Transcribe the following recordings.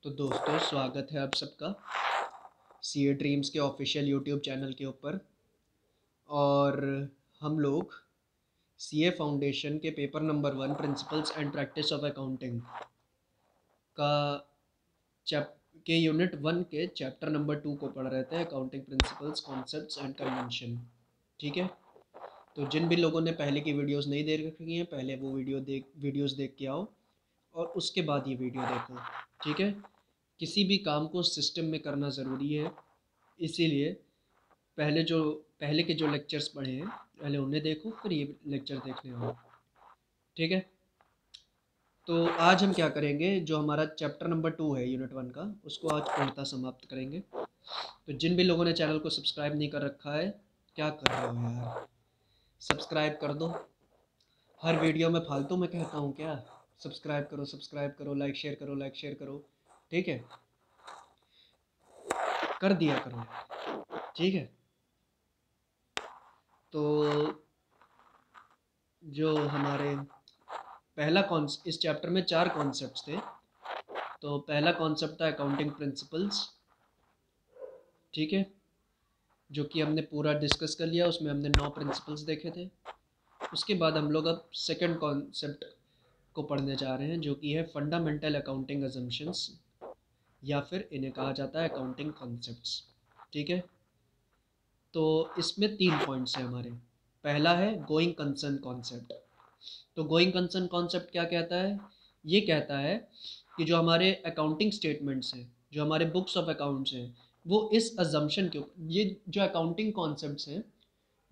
तो दोस्तों, स्वागत है आप सबका सीए ड्रीम्स के ऑफिशियल यूट्यूब चैनल के ऊपर। और हम लोग सीए फाउंडेशन के paper number 1 principles and practice of accounting का चैप के यूनिट 1 के चैप्टर नंबर 2 को पढ़ रहे थे, accounting principles, concepts and convention. ठीक है, तो जिन भी लोगों ने पहले की वीडियोस नहीं देख रखी हैं, पहले वो वीडियोस देख के आओ और उसके बाद ये वीडियो देखो। ठीक है, किसी भी काम को सिस्टम में करना ज़रूरी है, इसीलिए पहले के जो लेक्चर्स पढ़े हैं पहले उन्हें देखो, फिर ये लेक्चर देखने आओ। ठीक है, तो आज हम क्या करेंगे, जो हमारा चैप्टर नंबर 2 है यूनिट 1 का, उसको आज पूर्णतः समाप्त करेंगे। तो जिन भी लोगों ने चैनल को सब्सक्राइब नहीं कर रखा है, क्या कर रहे हो यार, सब्सक्राइब कर दो। हर वीडियो में फालतू में कहता हूँ क्या? सब्सक्राइब करो, सब्सक्राइब करो, लाइक शेयर करो, लाइक शेयर करो। ठीक है, कर दिया करो। ठीक है, तो जो हमारे इस चैप्टर में 4 कॉन्सेप्ट्स थे। तो पहला कॉन्सेप्ट था अकाउंटिंग प्रिंसिपल्स। ठीक है, जो कि हमने पूरा डिस्कस कर लिया, उसमें हमने 9 प्रिंसिपल्स देखे थे। उसके बाद हम लोग अब सेकंड कॉन्सेप्ट को पढ़ने जा रहे हैं, जो कि है फंडामेंटल अकाउंटिंग अजम्पशंस, या फिर इन्हें कहा जाता है अकाउंटिंग कॉन्सेप्ट्स। ठीक है, तो इसमें 3 पॉइंट्स हैं हमारे। पहला है गोइंग कंसर्न कॉन्सेप्ट। तो गोइंग कंसर्न कॉन्सेप्ट क्या कहता है? ये कहता है कि जो हमारे अकाउंटिंग स्टेटमेंट्स हैं, जो हमारे बुक्स ऑफ अकाउंट्स हैं, वो इस अजम्पशन के ऊपर, ये जो अकाउंटिंग कॉन्सेप्ट्स हैं,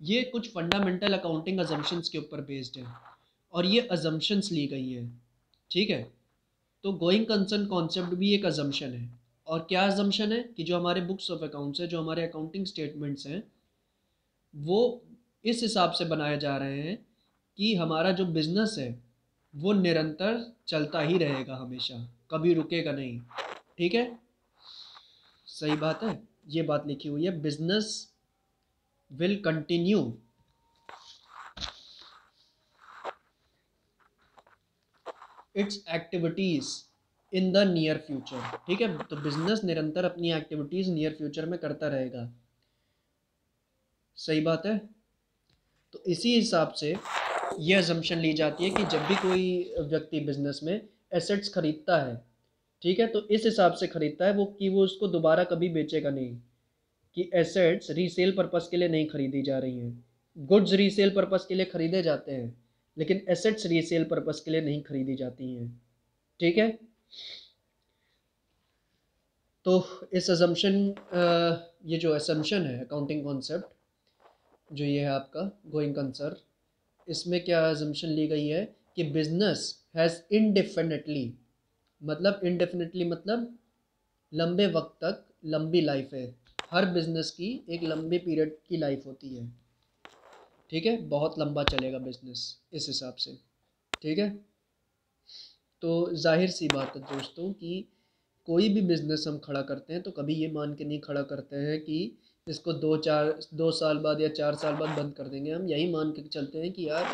ये कुछ फंडामेंटल अकाउंटिंग अजम्पशंस के ऊपर बेस्ड हैं, और ये अजम्पशंस ली गई हैं। ठीक है, तो गोइंग कंसर्न कॉन्सेप्ट भी एक अजम्पशन है। और क्या अजम्पशन है? कि जो हमारे बुक्स ऑफ अकाउंट्स हैं, जो हमारे अकाउंटिंग स्टेटमेंट्स हैं, वो इस हिसाब से बनाए जा रहे हैं कि हमारा जो बिज़नेस है वो निरंतर चलता ही रहेगा, हमेशा, कभी रुकेगा नहीं। ठीक है, सही बात है, ये बात लिखी हुई है, business will continue its activities in the near future. ठीक है, तो बिजनेस निरंतर अपनी एक्टिविटीज नियर फ्यूचर में करता रहेगा। सही बात है, तो इसी हिसाब से ये अजम्पशन ली जाती है कि जब भी कोई व्यक्ति बिजनेस में एसेट्स खरीदता है, ठीक है, तो इस हिसाब से खरीदता है वो उसको दोबारा कभी बेचेगा नहीं। कि एसेट्स रीसेल पर्पस के लिए नहीं खरीदी जा रही हैं। गुड्स रीसेल पर्पस के लिए खरीदे जाते हैं, लेकिन एसेट्स रीसेल पर्पस के लिए नहीं खरीदी जाती हैं। ठीक है, तो इस अजम्पशन, ये जो असम्पशन है अकाउंटिंग कॉन्सेप्ट, जो ये है आपका गोइंग कंसर्न, इसमें क्या अजम्पशन ली गई है कि बिजनेस हैज़ इनडेफिनेटली, मतलब इनडेफिनेटली मतलब लंबे वक्त तक, लंबी लाइफ है। हर बिजनेस की एक लंबे पीरियड की लाइफ होती है। ठीक है, बहुत लंबा चलेगा बिजनेस इस हिसाब से। ठीक है, तो जाहिर सी बात है दोस्तों कि कोई भी बिज़नेस हम खड़ा करते हैं तो कभी ये मान के नहीं खड़ा करते हैं कि इसको 2 साल बाद या 4 साल बाद बंद कर देंगे। हम यही मान के चलते हैं कि यार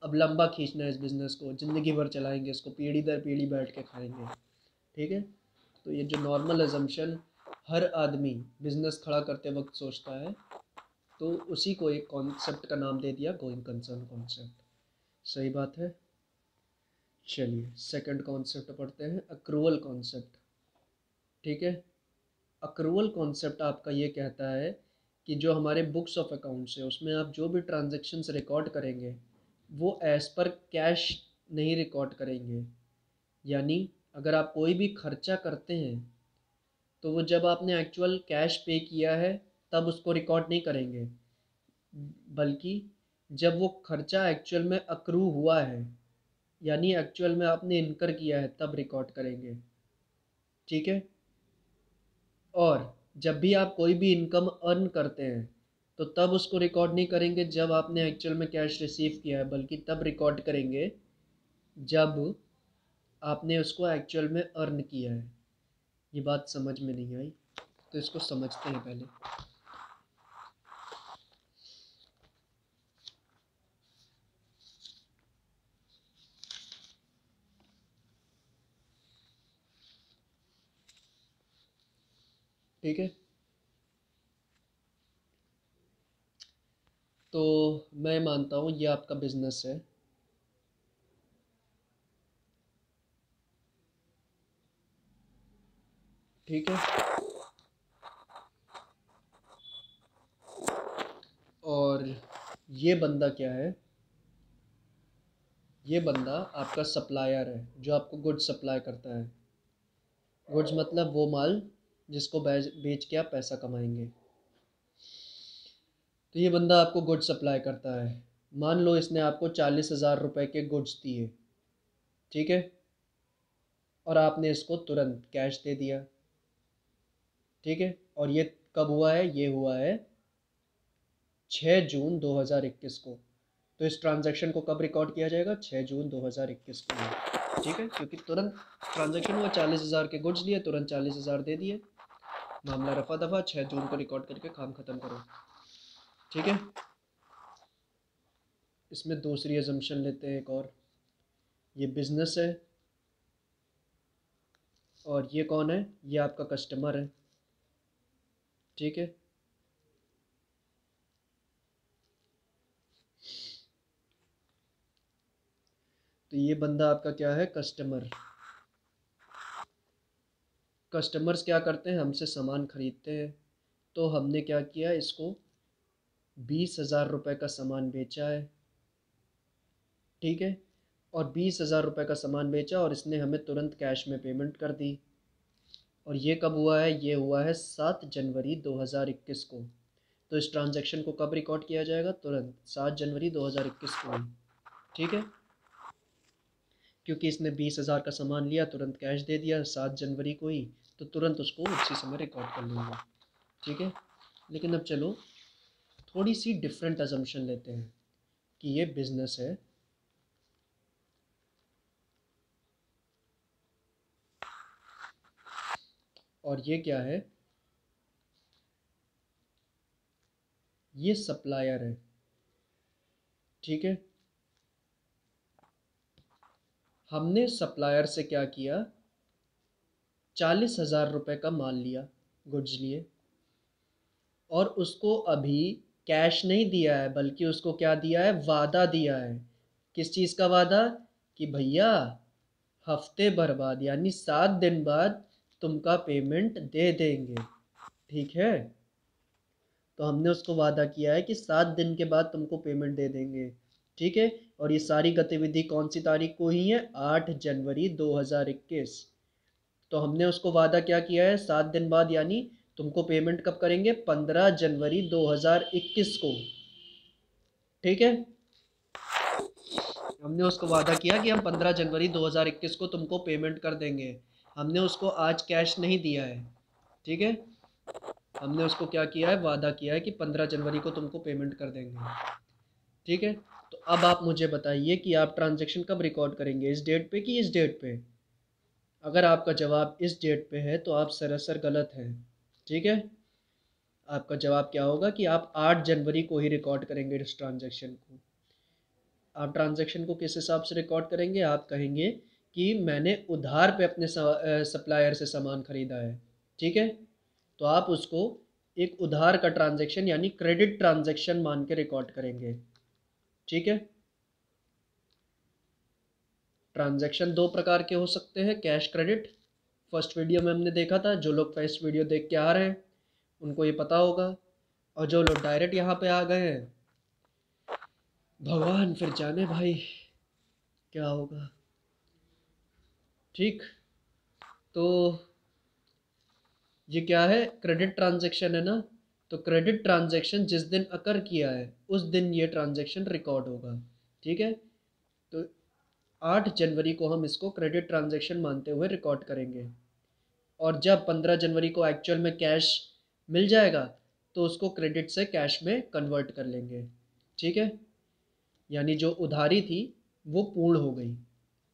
अब लंबा खींचना है इस बिज़नेस को, ज़िंदगी भर चलाएंगे इसको, पीढ़ी दर पीढ़ी बैठ के खाएंगे। ठीक है, तो ये जो नॉर्मल अजम्पशन हर आदमी बिज़नेस खड़ा करते वक्त सोचता है, तो उसी को एक कॉन्सेप्ट का नाम दे दिया गोइंग कंसर्न कॉन्सेप्ट। सही बात है। चलिए सेकंड कॉन्सेप्ट पढ़ते हैं, अक्रूवल कॉन्सेप्ट। ठीक है, अक्रूवल कॉन्सेप्ट आपका ये कहता है कि जो हमारे बुक्स ऑफ अकाउंट्स है, उसमें आप जो भी ट्रांजैक्शंस रिकॉर्ड करेंगे वो एज़ पर कैश नहीं रिकॉर्ड करेंगे। यानी अगर आप कोई भी खर्चा करते हैं तो वो जब आपने एक्चुअल कैश पे किया है तब उसको रिकॉर्ड नहीं करेंगे, बल्कि जब वो खर्चा एक्चुअल में अक्रू हुआ है, यानी एक्चुअल में आपने इनकर किया है, तब रिकॉर्ड करेंगे। ठीक है, और जब भी आप कोई भी इनकम अर्न करते हैं तो तब उसको रिकॉर्ड नहीं करेंगे जब आपने एक्चुअल में कैश रिसीव किया है, बल्कि तब रिकॉर्ड करेंगे जब आपने उसको एक्चुअल में अर्न किया है। ये बात समझ में नहीं आई, तो इसको समझते हैं पहले। ठीक है। तो मैं मानता हूँ ये आपका बिजनेस है। ठीक है। और ये बंदा क्या है, ये बंदा आपका सप्लायर है जो आपको गुड्स सप्लाई करता है। गुड्स मतलब वो माल जिसको बेच के आप पैसा कमाएंगे। तो ये बंदा आपको गुड्स सप्लाई करता है। मान लो इसने आपको 40,000 रुपये के गुड्स दिए। ठीक है। और आपने इसको तुरंत कैश दे दिया। ठीक है। और ये कब हुआ है, ये हुआ है 6 जून 2021 को। तो इस ट्रांजैक्शन को कब रिकॉर्ड किया जाएगा, 6 जून 2021 को। ठीक है। क्योंकि तुरंत ट्रांजैक्शन हुआ, 40,000 के गुड्स लिए, तुरंत 40,000 दे दिए। मामला रफा दफा, 6 जून को रिकॉर्ड करके काम ख़त्म करो। ठीक है। इसमें दूसरी अजम्पशन लेते हैं एक और। ये बिज़नेस है और ये कौन है, ये आपका कस्टमर है। ठीक है। तो ये बंदा आपका क्या है, कस्टमर। कस्टमर्स क्या करते हैं, हमसे सामान ख़रीदते हैं। तो हमने क्या किया, इसको 20,000 रुपये का सामान बेचा है। ठीक है। और 20,000 रुपये का सामान बेचा और इसने हमें तुरंत कैश में पेमेंट कर दी। और ये कब हुआ है, ये हुआ है 7 जनवरी 2021 को। तो इस ट्रांजैक्शन को कब रिकॉर्ड किया जाएगा, तुरंत 7 जनवरी 2021 को ही। ठीक है। क्योंकि इसने 20,000 का सामान लिया, तुरंत कैश दे दिया 7 जनवरी को ही, तो तुरंत उसको उसी समय रिकॉर्ड कर लूँगा। ठीक है। लेकिन अब चलो थोड़ी सी डिफरेंट अजम्पशन लेते हैं कि ये बिज़नेस है और ये क्या है, ये सप्लायर है। ठीक है। हमने सप्लायर से क्या किया, 40,000 रुपये का माल लिया, गुड्स लिए, और उसको अभी कैश नहीं दिया है, बल्कि उसको क्या दिया है, वादा दिया है। किस चीज़ का वादा, कि भैया हफ्ते भर बाद यानी 7 दिन बाद तुमका पेमेंट दे देंगे। ठीक है। तो हमने उसको वादा किया है कि 7 दिन के बाद तुमको पेमेंट दे देंगे। ठीक है। और ये सारी गतिविधि कौन सी तारीख को हुई है, 8 जनवरी 2021। तो हमने उसको वादा क्या किया है, 7 दिन बाद, यानी तुमको पेमेंट कब करेंगे, 15 जनवरी 2021 को। ठीक है। हमने उसको वादा किया कि हम 15 जनवरी 2021 को तुमको पेमेंट कर देंगे। हमने उसको आज कैश नहीं दिया है। ठीक है। हमने उसको क्या किया है, वादा किया है कि 15 जनवरी को तुमको पेमेंट कर देंगे। ठीक है। तो अब आप मुझे बताइए कि आप ट्रांजैक्शन कब रिकॉर्ड करेंगे, इस डेट पे कि इस डेट पे। अगर आपका जवाब इस डेट पे है तो आप सरासर गलत हैं। ठीक है। आपका जवाब क्या होगा कि आप 8 जनवरी को ही रिकॉर्ड करेंगे इस ट्रांजैक्शन को। आप ट्रांजैक्शन को किस हिसाब से रिकॉर्ड करेंगे, आप कहेंगे कि मैंने उधार पे अपने सप्लायर से सामान ख़रीदा है। ठीक है। तो आप उसको एक उधार का ट्रांजैक्शन यानी क्रेडिट ट्रांजैक्शन मान के रिकॉर्ड करेंगे। ठीक है। ट्रांजैक्शन दो प्रकार के हो सकते हैं, कैश क्रेडिट। फर्स्ट वीडियो में हमने देखा था, जो लोग फर्स्ट वीडियो देख के आ रहे हैं उनको ये पता होगा। और जो लोग डायरेक्ट यहाँ पे आ गए हैं, भगवान फिर जाने भाई क्या होगा। ठीक। तो ये क्या है, क्रेडिट ट्रांजैक्शन है ना। तो क्रेडिट ट्रांजैक्शन जिस दिन अकर किया है उस दिन ये ट्रांजैक्शन रिकॉर्ड होगा। ठीक है। तो 8 जनवरी को हम इसको क्रेडिट ट्रांजैक्शन मानते हुए रिकॉर्ड करेंगे। और जब 15 जनवरी को एक्चुअल में कैश मिल जाएगा तो उसको क्रेडिट से कैश में कन्वर्ट कर लेंगे। ठीक है। यानी जो उधारी थी वो पूर्ण हो गई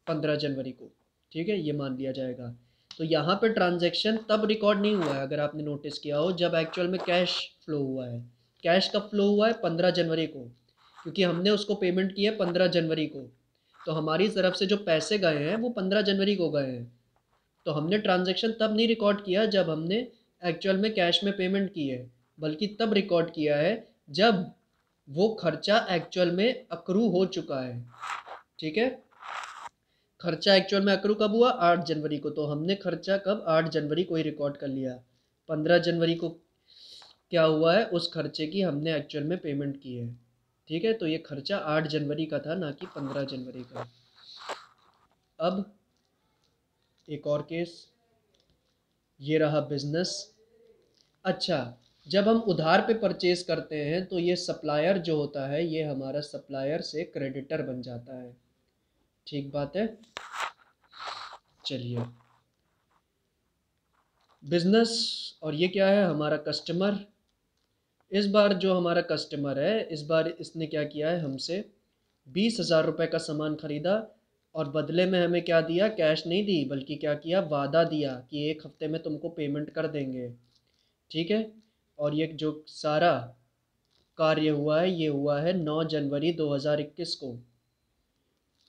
15 जनवरी को। ठीक है, ये मान लिया जाएगा। तो यहाँ पे ट्रांजैक्शन तब रिकॉर्ड नहीं हुआ है, अगर आपने नोटिस किया हो, जब एक्चुअल में कैश फ्लो हुआ है। कैश कब फ्लो हुआ है, 15 जनवरी को, क्योंकि हमने उसको पेमेंट की है 15 जनवरी को। तो हमारी तरफ से जो पैसे गए हैं वो 15 जनवरी को गए हैं। तो हमने ट्रांजैक्शन तब नहीं रिकॉर्ड किया जब हमने एक्चुअल में कैश में पेमेंट की है, बल्कि तब रिकॉर्ड किया है जब वो खर्चा एक्चुअल में अक्रू हो चुका है। ठीक है, खर्चा एक्चुअल में अक्रू कब हुआ? 8 जनवरी को। तो हमने खर्चा कब? 8 जनवरी को ही रिकॉर्ड कर लिया। 15 जनवरी को क्या हुआ है? उस खर्चे की हमने एक्चुअल में पेमेंट की है। ठीक है, तो ये खर्चा 8 जनवरी का था, ना कि 15 जनवरी का। अब एक और केस, ये रहा बिजनेस। अच्छा, जब हम उधार पे परचेज करते हैं तो ये सप्लायर जो होता है, ये हमारा सप्लायर से क्रेडिटर बन जाता है। ठीक बात है। चलिए, बिजनेस, और ये क्या है? हमारा कस्टमर। इस बार जो हमारा कस्टमर है, इस बार इसने क्या किया है? हमसे 20,000 रुपये का सामान ख़रीदा, और बदले में हमें क्या दिया? कैश नहीं दी, बल्कि क्या किया? वादा दिया कि 1 हफ्ते में तुमको पेमेंट कर देंगे। ठीक है, और ये जो सारा कार्य हुआ है, ये हुआ है 9 जनवरी 2021 को।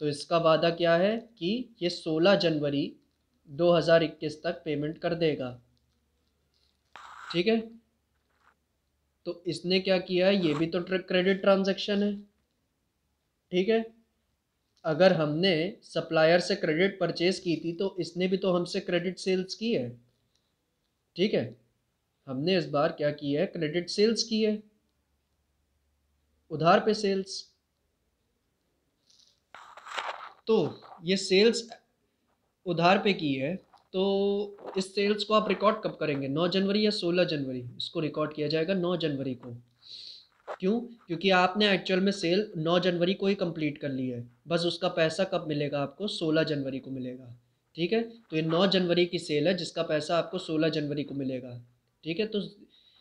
तो इसका वादा क्या है कि ये 16 जनवरी 2021 तक पेमेंट कर देगा। ठीक है, तो इसने क्या किया है? ये भी तो क्रेडिट ट्रांजैक्शन है। ठीक है, अगर हमने सप्लायर से क्रेडिट परचेज की थी तो इसने भी तो हमसे क्रेडिट सेल्स की है। ठीक है, हमने इस बार क्या की है? क्रेडिट सेल्स की है, उधार पे सेल्स। तो ये सेल्स उधार पे की है, तो इस सेल्स को आप रिकॉर्ड कब करेंगे? 9 जनवरी या 16 जनवरी? इसको रिकॉर्ड किया जाएगा 9 जनवरी को। क्यों? क्योंकि आपने एक्चुअल में सेल 9 जनवरी को ही कंप्लीट कर ली है। बस उसका पैसा कब मिलेगा आपको? 16 जनवरी को मिलेगा। ठीक है, तो ये 9 जनवरी की सेल है जिसका पैसा आपको 16 जनवरी को मिलेगा। ठीक है, तो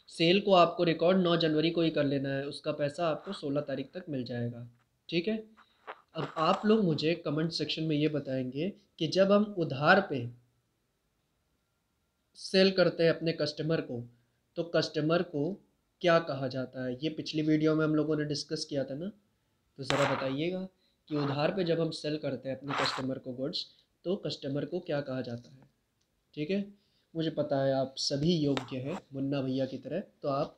सेल को आपको रिकॉर्ड 9 जनवरी को ही कर लेना है, उसका पैसा आपको 16 तारीख तक मिल जाएगा। ठीक है, अब आप लोग मुझे कमेंट सेक्शन में ये बताएंगे कि जब हम उधार पे सेल करते हैं अपने कस्टमर को, तो कस्टमर को क्या कहा जाता है? ये पिछली वीडियो में हम लोगों ने डिस्कस किया था ना, तो ज़रा बताइएगा कि उधार पे जब हम सेल करते हैं अपने कस्टमर को गुड्स, तो कस्टमर को क्या कहा जाता है? ठीक है, मुझे पता है आप सभी योग्य हैं मुन्ना भैया की तरह, तो आप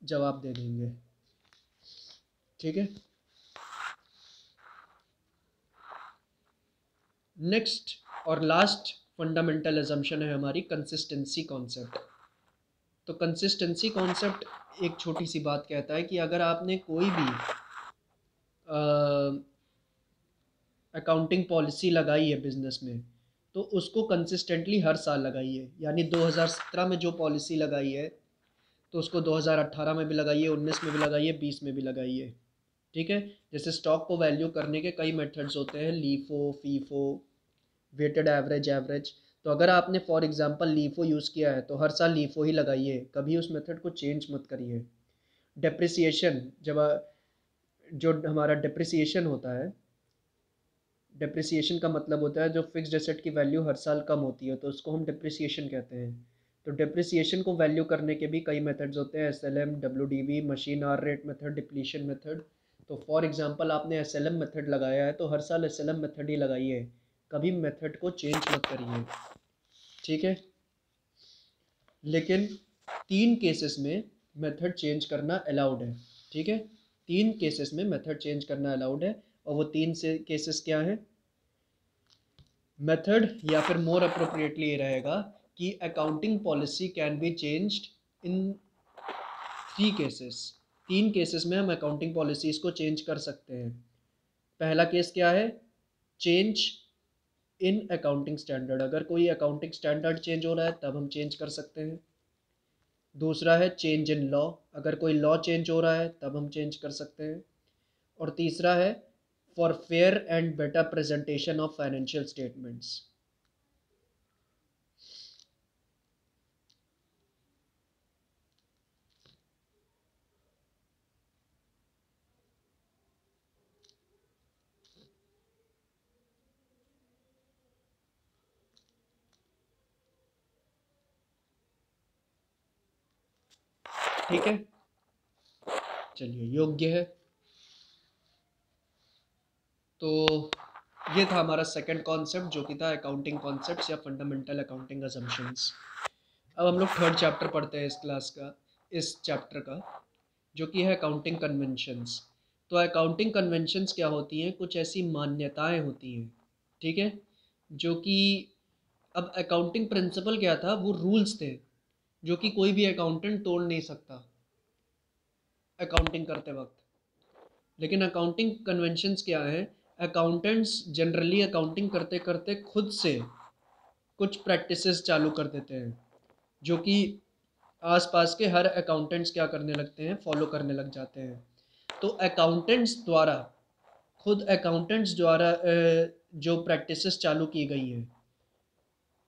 जवाब दे देंगे। ठीक है, नेक्स्ट और लास्ट फंडामेंटल अजम्पशन है हमारी कंसिस्टेंसी कॉन्सेप्ट। तो कंसिस्टेंसी कॉन्सेप्ट एक छोटी सी बात कहता है कि अगर आपने कोई भी अकाउंटिंग पॉलिसी लगाई है बिजनेस में, तो उसको कंसिस्टेंटली हर साल लगाइए। यानी 2017 में जो पॉलिसी लगाई है, तो उसको 2018 में भी लगाइए, 19 में भी लगाइए, 20 में भी लगाइए। ठीक है, जैसे स्टॉक को वैल्यू करने के कई मेथड्स होते हैं, LIFO, FIFO, weighted average, average. तो अगर आपने फॉर एग्जांपल लीफो यूज़ किया है तो हर साल लीफो ही लगाइए, कभी उस मेथड को चेंज मत करिए। डेप्रिसिएशन, जब जो हमारा डेप्रिसिएशन होता है, डेप्रिसिएशन का मतलब होता है जो फिक्स्ड एसेट की वैल्यू हर साल कम होती है, तो उसको हम डेप्रिसिएशन कहते हैं। तो डेप्रिसिएशन को वैल्यू करने के भी कई मेथड्स होते हैं, SLM, WDV, machine hour rate method, depletion method. तो फॉर एग्जांपल आपने एसएलएम मेथड लगाया है तो हर साल एसएलएम मेथड ही लगाइए, कभी मेथड को चेंज मत करिए। ठीक है, लेकिन 3 केसेस में मेथड चेंज करना अलाउड है। ठीक है, 3 केसेस में मेथड चेंज करना अलाउड है, और वो 3 से केसेस क्या है? मेथड, या फिर मोर अप्रोप्रिएटली ये रहेगा कि accounting policy can be changed in 3 cases. 3 cases में हम अकाउंटिंग पॉलिसीज़ को चेंज कर सकते हैं। पहला केस क्या है? चेंज इन अकाउंटिंग स्टैंडर्ड, अगर कोई अकाउंटिंग स्टैंडर्ड चेंज हो रहा है तब हम चेंज कर सकते हैं। दूसरा है चेंज इन लॉ, अगर कोई लॉ चेंज हो रहा है तब हम चेंज कर सकते हैं। और तीसरा है for fair and better presentation of financial statements. ठीक है, चलिए, योग्य है। तो ये था हमारा सेकंड कॉन्सेप्ट, जो कि था अकाउंटिंग कॉन्सेप्ट्स या फंडामेंटल अकाउंटिंग अजम्पशंस। अब हम लोग थर्ड चैप्टर पढ़ते हैं इस चैप्टर का, जो कि है अकाउंटिंग कन्वेंशंस। तो अकाउंटिंग कन्वेंशंस क्या होती हैं? कुछ ऐसी मान्यताएं होती हैं, ठीक है, जो कि अब अकाउंटिंग प्रिंसिपल क्या था? वो रूल्स थे जो कि कोई भी अकाउंटेंट तोड़ नहीं सकता अकाउंटिंग करते वक्त। लेकिन अकाउंटिंग कन्वेंशंस क्या है? अकाउंटेंट्स जनरली अकाउंटिंग करते करते खुद से कुछ प्रैक्टिसेस चालू कर देते हैं, जो कि आसपास के हर अकाउंटेंट्स क्या करने लगते हैं? फॉलो करने लग जाते हैं। तो अकाउंटेंट्स द्वारा जो प्रैक्टिसेस चालू की गई हैं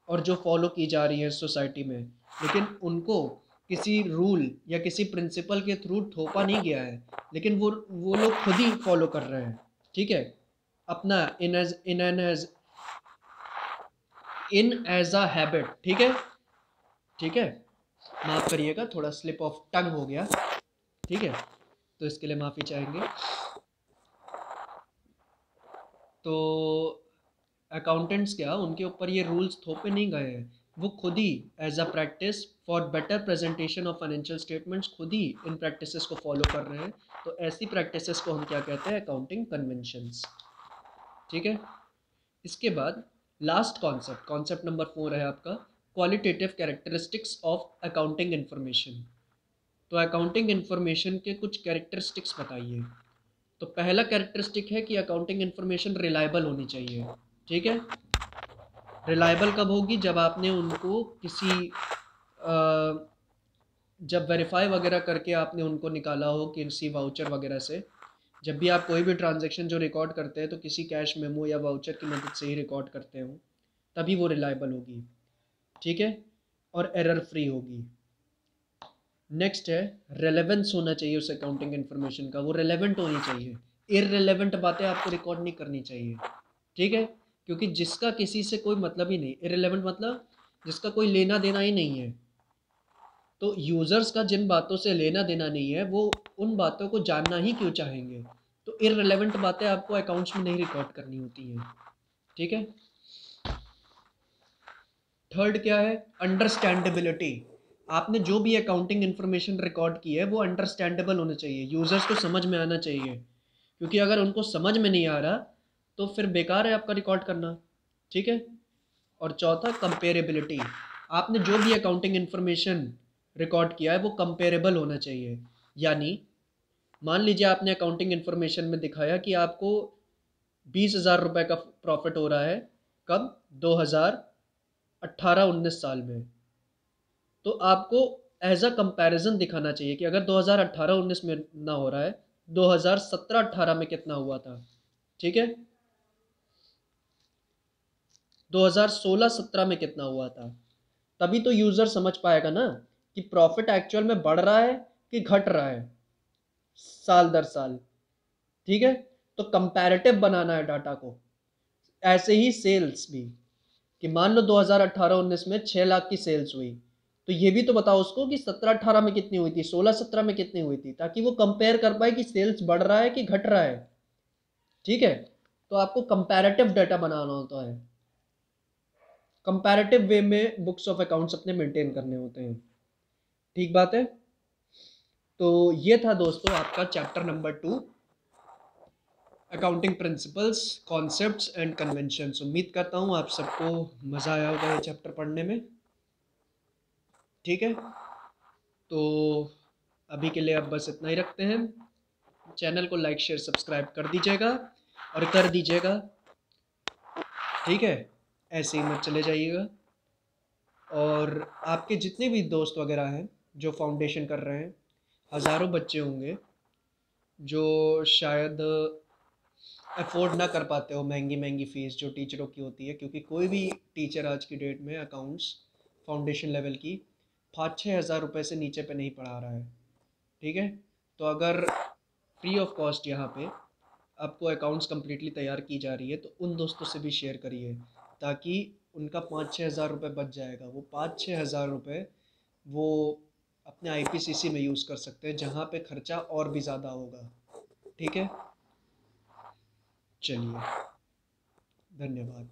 और जो फॉलो की जा रही है सोसाइटी में, लेकिन उनको किसी रूल या किसी प्रिंसिपल के थ्रू थोपा नहीं गया है, लेकिन वो लोग खुद ही फॉलो कर रहे हैं, ठीक है, अपना इन एज अ हैबिट, ठीक है, ठीक है। माफ़ करिएगा, थोड़ा स्लिप ऑफ टंग हो गया, ठीक है, तो इसके लिए माफ़ी चाहेंगे। तो अकाउंटेंट्स क्या, उनके ऊपर ये रूल्स थोपे नहीं गए हैं, वो खुद ही as a practice for better presentation of financial statements खुद ही इन प्रैक्टिसेस को फॉलो कर रहे हैं। तो ऐसी प्रैक्टिसेस को हम क्या कहते हैं? अकाउंटिंग कन्वेंशंस, ठीक है। इसके बाद लास्ट कॉन्सेप्ट, कॉन्सेप्ट नंबर 4 है आपका qualitative characteristics of accounting information. तो अकाउंटिंग इन्फॉर्मेशन के कुछ कैरेक्टरिस्टिक्स बताइए। तो पहला कैरेक्टरिस्टिक है कि अकाउंटिंग इन्फॉर्मेशन रिलायबल होनी चाहिए, ठीक है। रिलायबल कब होगी? जब आपने उनको जब वेरीफाई वगैरह करके आपने उनको निकाला हो किसी वाउचर वगैरह से। जब भी आप कोई भी ट्रांजैक्शन जो रिकॉर्ड करते हैं तो किसी कैश मेमो या वाउचर की मदद से ही रिकॉर्ड करते हो, तभी वो रिलायबल होगी, ठीक है, और एरर फ्री होगी। नेक्स्ट है रेलेवेंस होना चाहिए उस अकाउंटिंग इन्फॉर्मेशन का, वो रेलेवेंट होनी चाहिए। इररिलेवेंट बातें आपको रिकॉर्ड नहीं करनी चाहिए, ठीक है, क्योंकि जिसका किसी से कोई मतलब ही नहीं, इररिलेवेंट मतलब जिसका कोई लेना देना ही नहीं है। तो यूज़र्स का जिन बातों से लेना देना नहीं है, वो उन बातों को जानना ही क्यों चाहेंगे? तो इररिलेवेंट बातें आपको अकाउंट्स में नहीं रिकॉर्ड करनी होती हैं, ठीक है। थर्ड क्या है? अंडरस्टैंडेबिलिटी। आपने जो भी अकाउंटिंग इन्फॉर्मेशन रिकॉर्ड की है वो अंडरस्टैंडेबल होना चाहिए, यूज़र्स को समझ में आना चाहिए, क्योंकि अगर उनको समझ में नहीं आ रहा तो फिर बेकार है आपका रिकॉर्ड करना, ठीक है। और चौथा कंपेरेबिलिटी। आपने जो भी अकाउंटिंग इन्फॉर्मेशन रिकॉर्ड किया है वो कंपेरेबल होना चाहिए। यानी मान लीजिए आपने अकाउंटिंग इन्फॉर्मेशन में दिखाया कि आपको 20,000 रुपये का प्रॉफिट हो रहा है, कब? 2018-19 साल में। तो आपको एज अ कंपैरिजन दिखाना चाहिए कि अगर 2018-19 में ना हो रहा है, 2017-18 में कितना हुआ था, ठीक है, 2016-17 में कितना हुआ था। तभी तो यूज़र समझ पाएगा ना कि प्रॉफिट एक्चुअल में बढ़ रहा है कि घट रहा है साल दर साल, ठीक है। तो कंपैरेटिव बनाना है डाटा को। ऐसे ही सेल्स भी, कि मान लो 2018-19 में 6 लाख की सेल्स हुई, तो ये भी तो बताओ उसको कि 17-18 में कितनी हुई थी, 16-17 में कितनी हुई थी, ताकि वो कंपेयर कर पाए कि सेल्स बढ़ रहा है कि घट रहा है, ठीक है। तो आपको कंपैरेटिव डाटा बनाना होता है, कंपैरेटिव वे में बुक्स ऑफ अकाउंट्स अपने मेंटेन करने होते हैं, ठीक बात है। तो ये था दोस्तों आपका chapter number 2, accounting principles, concepts and conventions. उम्मीद करता हूँ आप सबको मज़ा आया होगा ये चैप्टर पढ़ने में, ठीक है। तो अभी के लिए अब बस इतना ही रखते हैं। चैनल को लाइक शेयर सब्सक्राइब कर दीजिएगा और कर दीजिएगा, ठीक है, ऐसे ही मत चले जाइएगा। और आपके जितने भी दोस्त वगैरह हैं जो फाउंडेशन कर रहे हैं, हज़ारों बच्चे होंगे जो शायद अफोर्ड ना कर पाते हो महंगी महंगी फ़ीस जो टीचरों की होती है, क्योंकि कोई भी टीचर आज की डेट में अकाउंट्स फाउंडेशन लेवल की 5-6 हज़ार रुपये से नीचे पे नहीं पढ़ा रहा है, ठीक है। तो अगर फ्री ऑफ कॉस्ट यहाँ पे आपको अकाउंट्स कम्प्लीटली तैयार की जा रही है, तो उन दोस्तों से भी शेयर करिए, ताकि उनका 5-6 हज़ार रुपये बच जाएगा। वो 5-6 हज़ार रुपये वो अपने आईपीसीसी में यूज़ कर सकते हैं, जहाँ पे ख़र्चा और भी ज़्यादा होगा, ठीक है। चलिए, धन्यवाद।